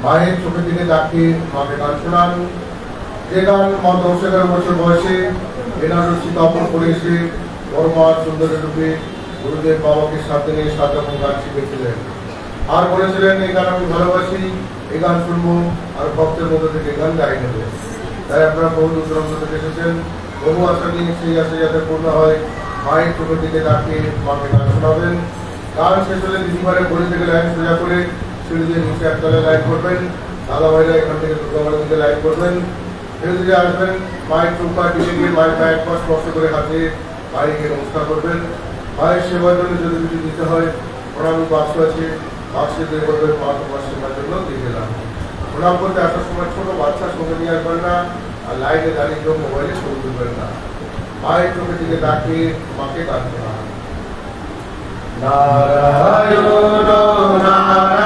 মায়ের চোখের দিকে তাকিয়ে মাকে গান শোনান। যে গান মা 10-11 বছর বয়সে এনার রচিত অপর করে এসে বড়মা সুন্দরের রূপে গুরুদেব বাবাকে সাথে নিয়ে 7 রকম গান শিখেছিলেন। আর বলেছিলেন, এই গান আমি ভালোবাসি, এই গান শুনবো, আর ভক্তের মধ্যে থেকে গান গাই নেবে। তাই আপনারা বহু দূর দূরান্ত থেকে এসেছেন। বহু আশা নিয়ে সেই আশা যাতে পূর্ণ হয়, মায়ের চোখের দিকে তাকিয়ে মাকে গান শোনাবেন। গান শেষ হলে দিদিবারে ঘড়ি থেকে লাইন সোজা করে সিঁড়ি দিয়ে নিচে একতলায় লাইন করবেন। দাদা ভাইরা এখান থেকে দুর্গাবাড়ির দিকে লাইন করবেন। ধীরে ধীরে আসবেন, মায়ের চোখা দিকে গিয়ে মায়ের পায়ে 1 পা স্পর্শ করে হাতে মায়েরকে নমস্কার করবেন। মায়ের সেবার জন্য যদি কিছু দিতে হয়, প্রণামী বাক্স আছে, বাক্সে দিয়ে বলবেন, মা তোমার সেবার জন্য দিয়ে গেলাম। প্রণাম করতে আসার সময় ছোট বাচ্চার সঙ্গে নিয়ে আসবেন না, আর লাইনে দাঁড়িয়ে কেউ মোবাইলে ছবি তুলবেন না। মায়ের চোখের দিকে তাকিয়ে মাকে গান শোনান। Narayan Narayan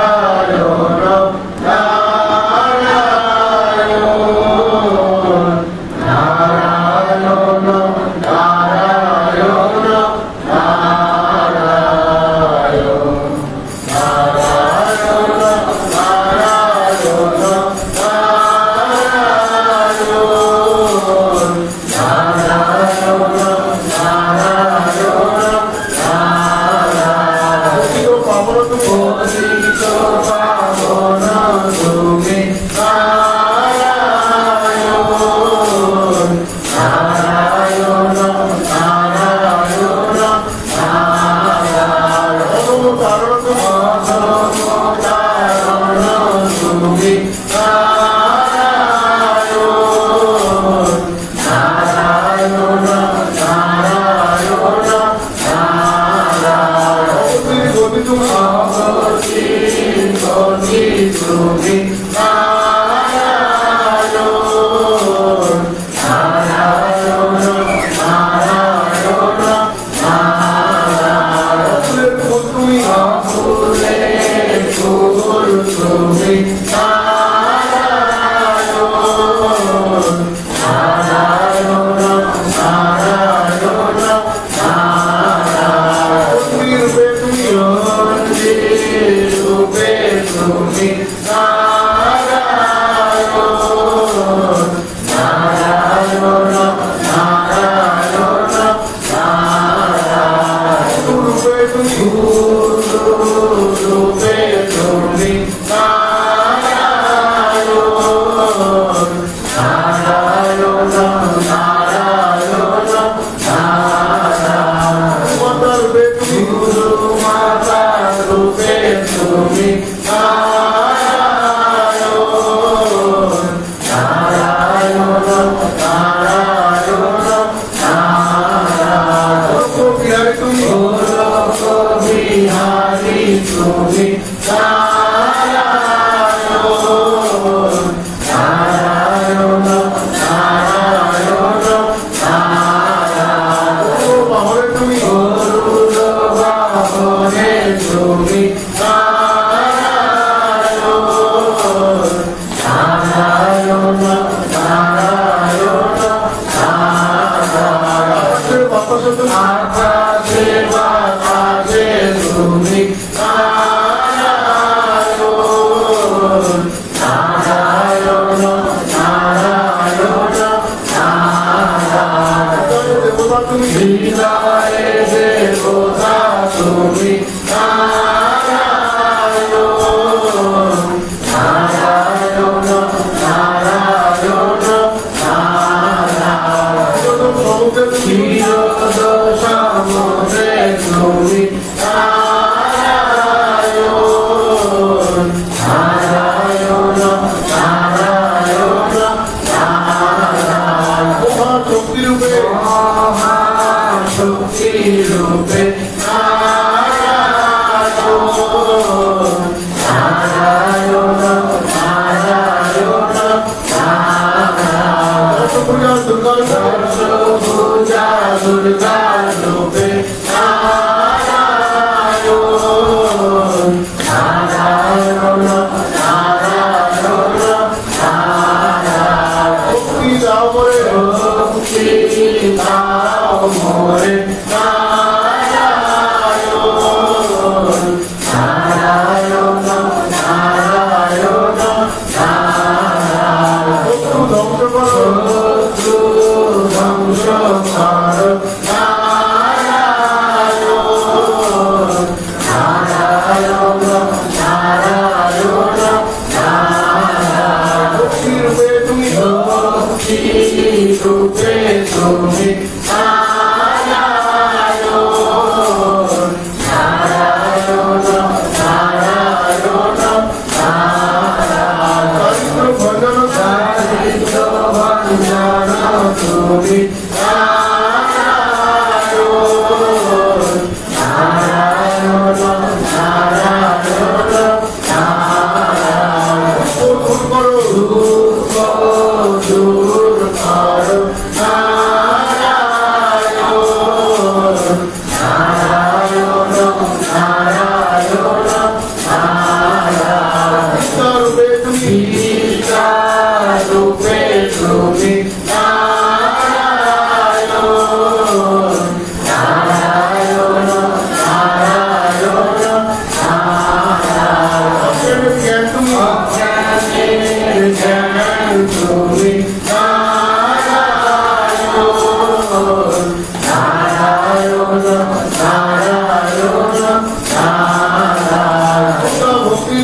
Hari Sumi Sara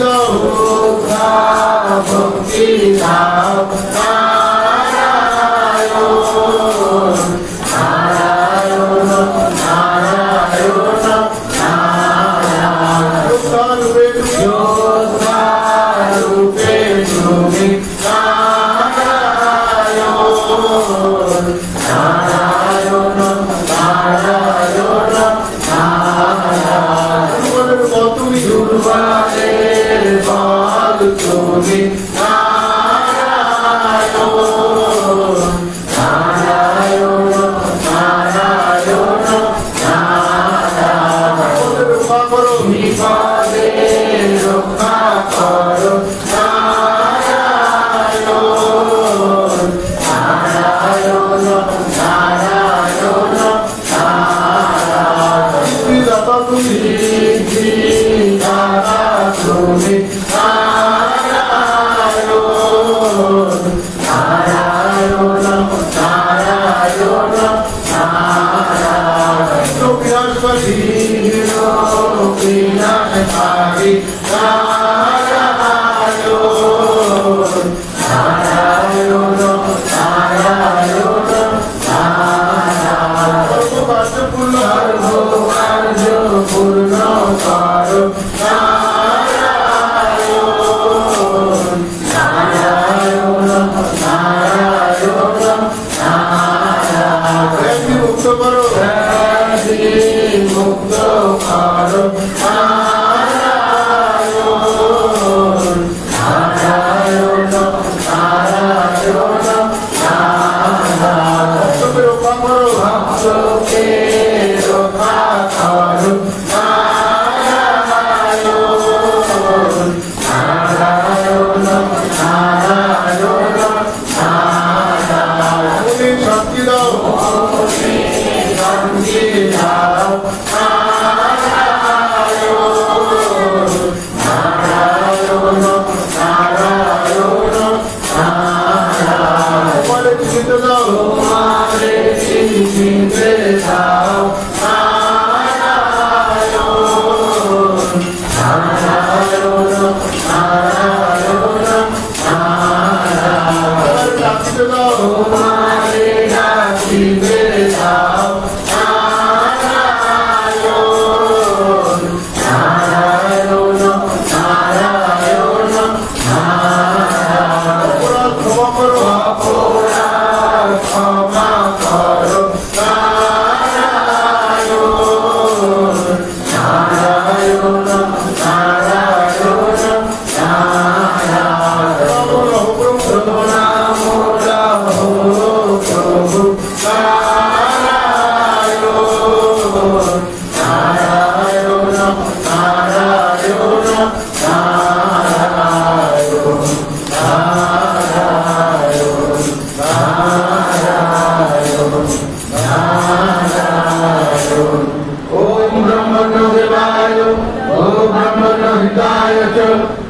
দাও ভক্তি দাও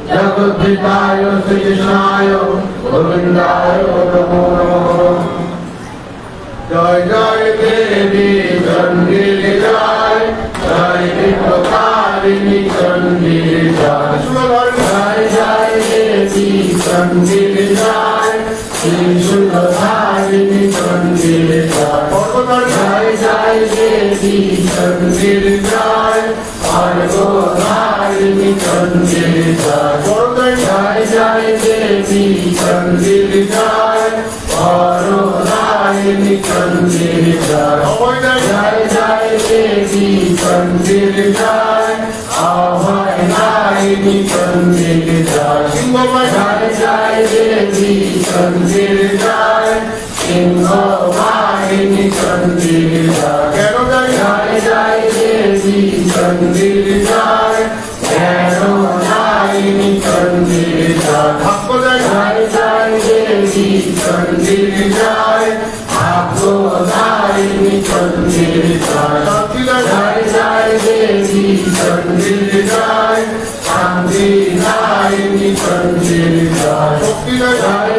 जगद्धिताय श्रीकृष्णाय गोविन्दाय नमो नमः। जय जय देवी चंडी जय जय विश्वकारिणी चंडी जय जय जय देवी चंडी जय त्रिशूलधारिणी चंडी जय जय जय देवी चंडी जय अर्घोधारिणी चंडी जय जय जय देवी चंडी जय परोधारिणी चंडी जय जय जय देवी चंडी जय अभयदायिनी चंडी जय जय जय देवी चंडी जय सिंहवाहिनी चंडी जय जय जय देवी चंडी जय भैरवदायिनी चंडी जय जय जय देवी चंडी जय आपदायिनी चंडी जय जय देवी चंडी जय शांतिदायिनी चंडी जय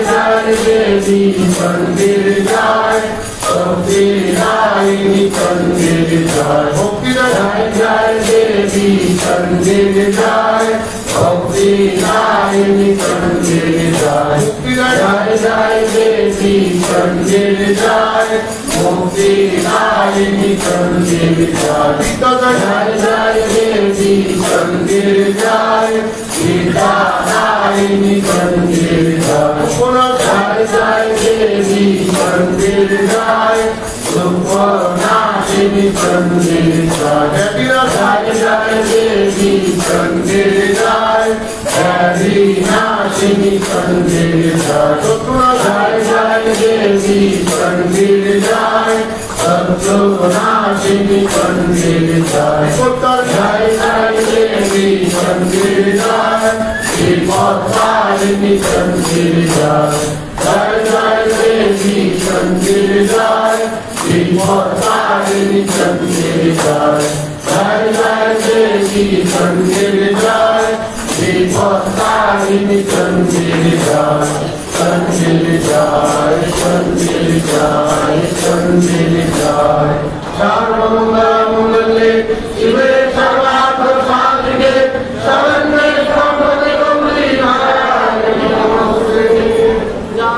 जय देवी चंडी जय शक्तिदायिनी चंडी जय जय जय देवी चंडी जय भक्ति मुक्तिदायिनी मंदिर जाय जय जय देवी मंदिर जाय मुक्तिदायिनी मंदिर जाय जय जय देवी मंदिर जाय गीतादायिनी मंदिर जाय जय जय देवी मंदिर जाय सुखनाशिनी मंदिर जाय जय जय देवी मंदिर जाय हरिनाशिनी मंदिर जाय जय जय देवी मंदिर जाय सत्सुनाशिनी मंदिर जाय जय जय देवी मंदिर जाय श्रीमद्धारिणी मंदिर जाय जय जय देवी मंदिर जाय श्रीमद्धारिणी मंदिर जाय जय जय देवी मंदिर जाय श्रीमद्धारिणी मंदिर जाय मंदिर जाय मंदिर जाय मंदिर जाय सर्वमंगल मंगले शिवे